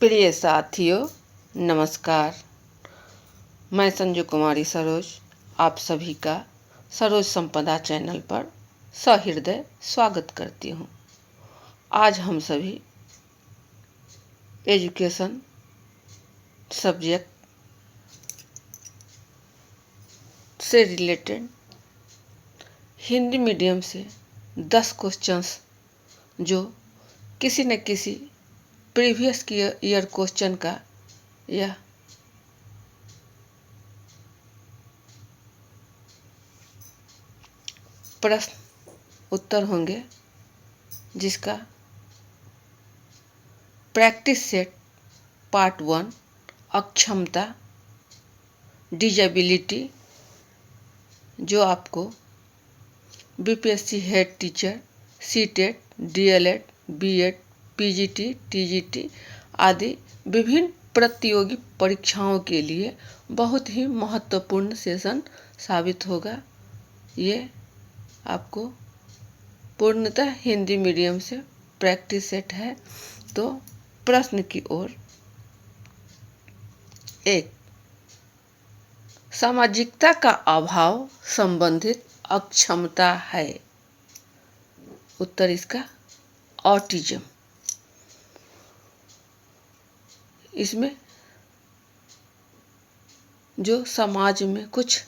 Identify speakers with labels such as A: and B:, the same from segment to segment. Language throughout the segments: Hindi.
A: प्रिय साथियों, नमस्कार। मैं संजू कुमारी सरोज आप सभी का सरोज संपदा चैनल पर सहृदय स्वागत करती हूँ। आज हम सभी एजुकेशन सब्जेक्ट से रिलेटेड हिंदी मीडियम से 10 क्वेश्चंस जो किसी न किसी प्रीवियस ईयर क्वेश्चन का यह प्रश्न उत्तर होंगे, जिसका प्रैक्टिस सेट पार्ट 1 अक्षमता डिजेबिलिटी, जो आपको BPSC head teacher, CTET, DElEd, BEd, PGT, TGT आदि विभिन्न प्रतियोगी परीक्षाओं के लिए बहुत ही महत्वपूर्ण सेशन साबित होगा। ये आपको पूर्णतः हिंदी मीडियम से प्रैक्टिस सेट है। तो प्रश्न की ओर। 1, सामाजिकता का अभाव संबंधित अक्षमता है। उत्तर इसका ऑटिज्म। इसमें जो समाज में कुछ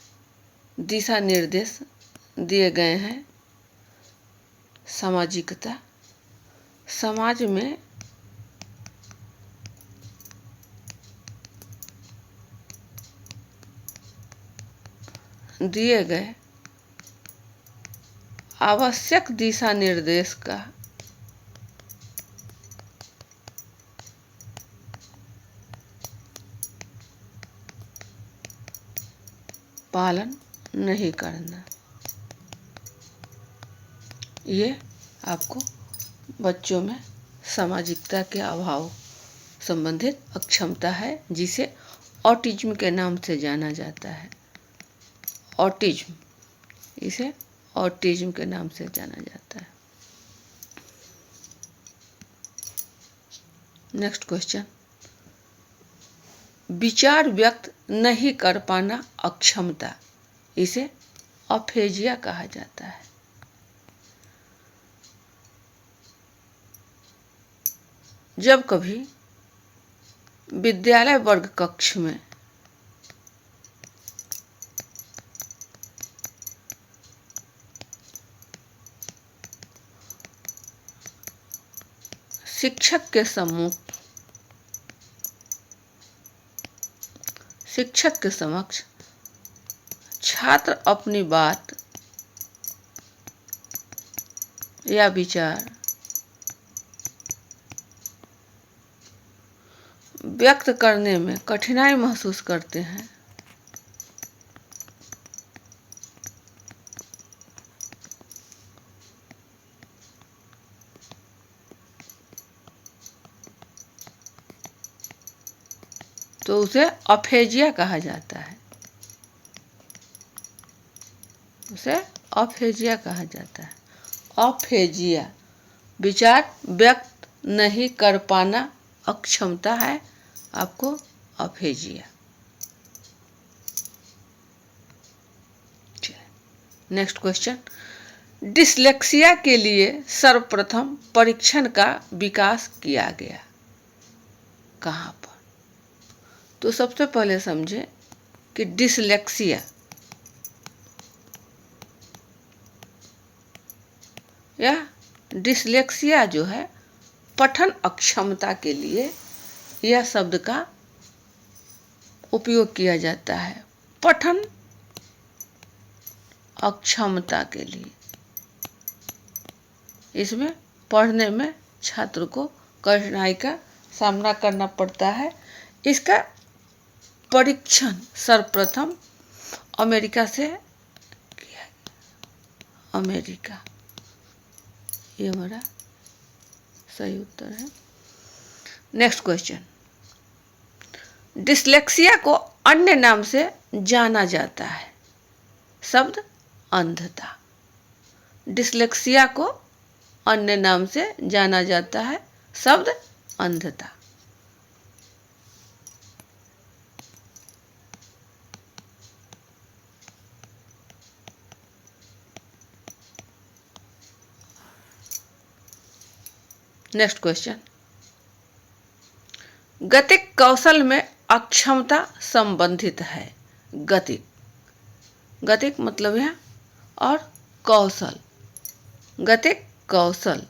A: दिशा निर्देश दिए गए हैं। सामाजिकता समाज में दिए गए आवश्यक दिशा निर्देश का पालन नहीं करना, ये आपको बच्चों में सामाजिकता के अभाव संबंधित अक्षमता है, जिसे ऑटिज्म के नाम से जाना जाता है। ऑटिज्म, इसे ऑटिज्म के नाम से जाना जाता है। नेक्स्ट क्वेश्चन, विचार व्यक्त नहीं कर पाना अक्षमता, इसे अफेजिया कहा जाता है। जब कभी विद्यालय वर्ग कक्ष में शिक्षक के समक्ष छात्र अपनी बात या विचार व्यक्त करने में कठिनाई महसूस करते हैं, तो उसे अफेजिया कहा जाता है। उसे अफेजिया कहा जाता है। अफेजिया विचार व्यक्त नहीं कर पाना अक्षमता है आपको अफेजिया। नेक्स्ट क्वेश्चन, डिसलेक्सिया के लिए सर्वप्रथम परीक्षण का विकास किया गया कहाँ पर? तो सबसे पहले समझे कि डिसलेक्सिया या डिसलेक्सिया जो है पठन अक्षमता के लिए यह शब्द का उपयोग किया जाता है। पठन अक्षमता के लिए इसमें पढ़ने में छात्र को कठिनाई का सामना करना पड़ता है। इसका परीक्षण सर्वप्रथम अमेरिका से किया गया। अमेरिका, ये हमारा सही उत्तर है। नेक्स्ट क्वेश्चन, डिसलेक्सिया को अन्य नाम से जाना जाता है। शब्द अंधता। डिसलेक्सिया को अन्य नाम से जाना जाता है। शब्द अंधता। नेक्स्ट क्वेश्चन, गतिक कौशल में अक्षमता संबंधित है। गतिक, गतिक मतलब है और कौशल, गतिक कौशल,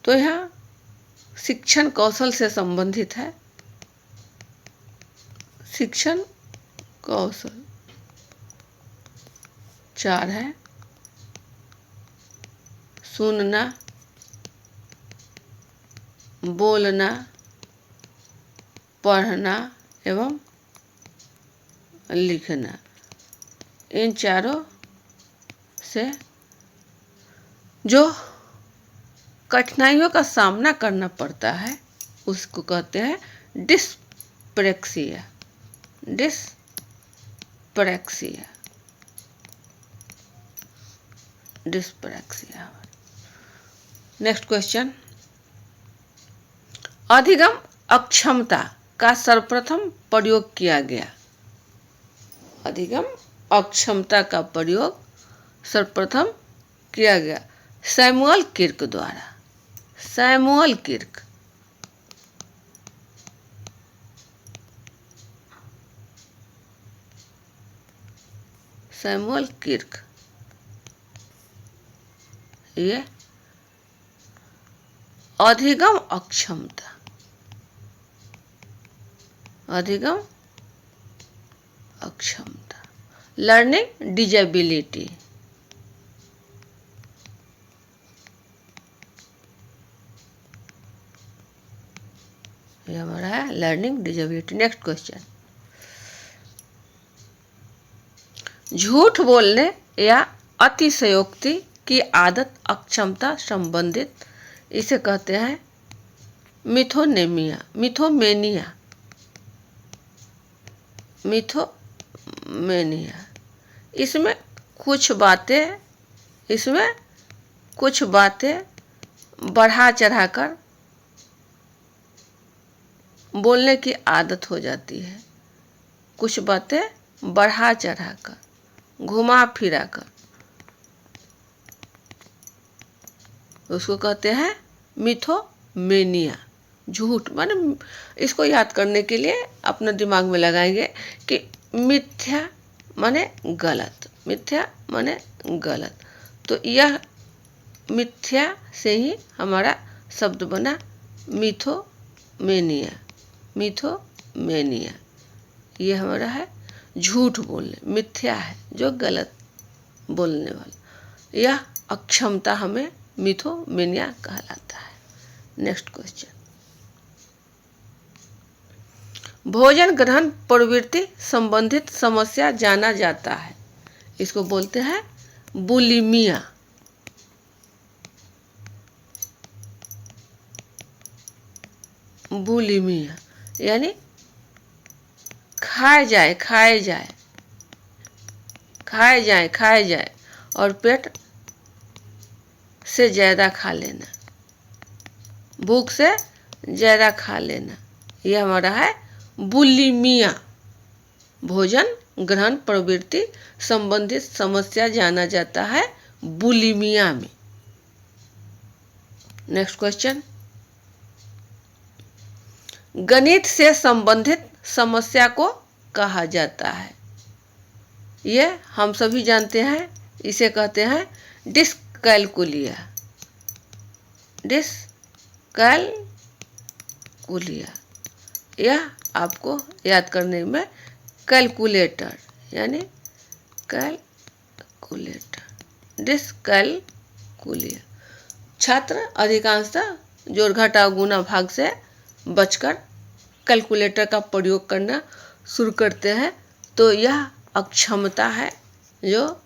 A: तो यह शिक्षण कौशल से संबंधित है। शिक्षण कौशल 4 है, सुनना, बोलना, पढ़ना एवं लिखना। इन चारों से जो कठिनाइयों का सामना करना पड़ता है उसको कहते हैं dyspraxia. Dyspraxia, dyspraxia. Next question, अधिगम अक्षमता का सर्वप्रथम प्रयोग किया गया। अधिगम अक्षमता का प्रयोग सर्वप्रथम किया गया सैमुअल किर्क द्वारा। सैमुअल किर्क, सैमुअल किर्क, ये अधिगम अक्षमता, अधिगम अक्षमता, लर्निंग डिजेबिलिटी, ये हमारा है लर्निंग डिजेबिलिटी। नेक्स्ट क्वेश्चन, झूठ बोलने या अतिशयोक्ति की आदत अक्षमता संबंधित, इसे कहते हैं मिथोनेमिया, मिथोमेनिया, मिथोमेनिया। इसमें कुछ बातें बढ़ा चढ़ाकर बोलने की आदत हो जाती है। कुछ बातें बढ़ा चढ़ाकर, घुमा फिरा कर, उसको कहते हैं मिथोमेनिया। झूठ माने, इसको याद करने के लिए अपने दिमाग में लगाएंगे कि मिथ्या माने गलत, मिथ्या माने गलत, तो यह मिथ्या से ही हमारा शब्द बना मिथोमेनिया। मिथोमेनिया ये हमारा है झूठ बोलने, मिथ्या है जो गलत बोलने वाला, यह अक्षमता हमें मिथोमेनिया कहलाता है। नेक्स्ट क्वेश्चन, भोजन ग्रहण प्रवृत्ति संबंधित समस्या जाना जाता है, इसको बोलते हैं बुलिमिया। बुलिमिया यानी खाए जाए और पेट से ज़्यादा खा लेना, भूख से ज़्यादा खा लेना, यह हमारा है बुलिमिया। भोजन ग्रहण प्रवृत्ति संबंधित समस्या जाना जाता है बुलिमिया में। नेक्स्ट क्वेश्चन, गणित से संबंधित समस्या को कहा जाता है, ये हम सभी जानते हैं, इसे कहते हैं डिस्कैलकुलिया। डिस्कैलकुलिया, यह आपको याद करने में कैलकुलेटर यानी कैलकुलेटर, डिस्कैलकुलिया। छात्र अधिकांशतः जोड़ घटाव गुणा भाग से बचकर कैलकुलेटर का प्रयोग करना शुरू करते हैं, तो यह अक्षमता है जो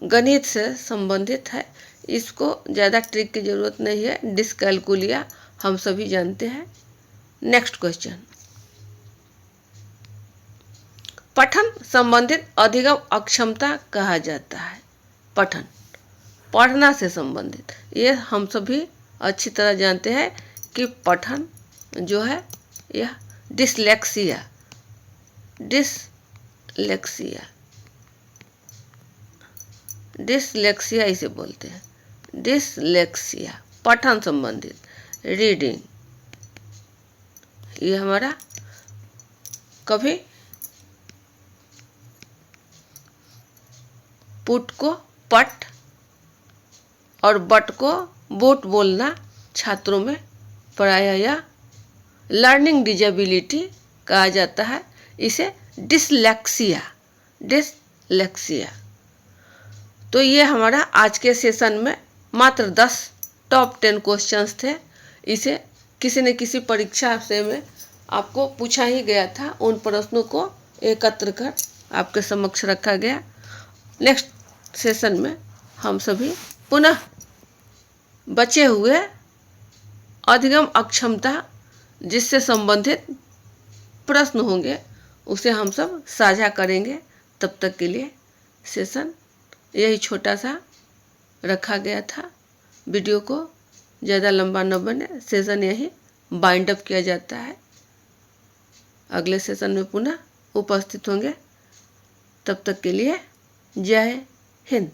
A: गणित से संबंधित है। इसको ज़्यादा ट्रिक की ज़रूरत नहीं है, डिस्कैलकुलिया हम सभी जानते हैं। नेक्स्ट क्वेश्चन, पठन संबंधित अधिगम अक्षमता कहा जाता है। पठन, पढ़ना से संबंधित, ये हम सभी अच्छी तरह जानते हैं कि पठन जो है यह डिसलेक्सिया इसे बोलते हैं, डिसलेक्सिया पठन संबंधित, रीडिंग। ये हमारा कभी पुट को पट और बट को बोट बोलना छात्रों में प्रायः या लर्निंग डिजेबिलिटी कहा जाता है। इसे डिसलेक्सिया तो ये हमारा आज के सेशन में मात्र 10 टॉप 10 क्वेश्चंस थे। इसे किसी न किसी परीक्षा से में आपको पूछा ही गया था। उन प्रश्नों को एकत्र कर आपके समक्ष रखा गया। नेक्स्ट सेशन में हम सभी पुनः बचे हुए अधिगम अक्षमता जिससे संबंधित प्रश्न होंगे उसे हम सब साझा करेंगे। तब तक के लिए सेशन यही छोटा सा रखा गया था। वीडियो को ज़्यादा लंबा न बने, सेशन यही बाइंड अप किया जाता है। अगले सेशन में पुनः उपस्थित होंगे। तब तक के लिए जय हिंद।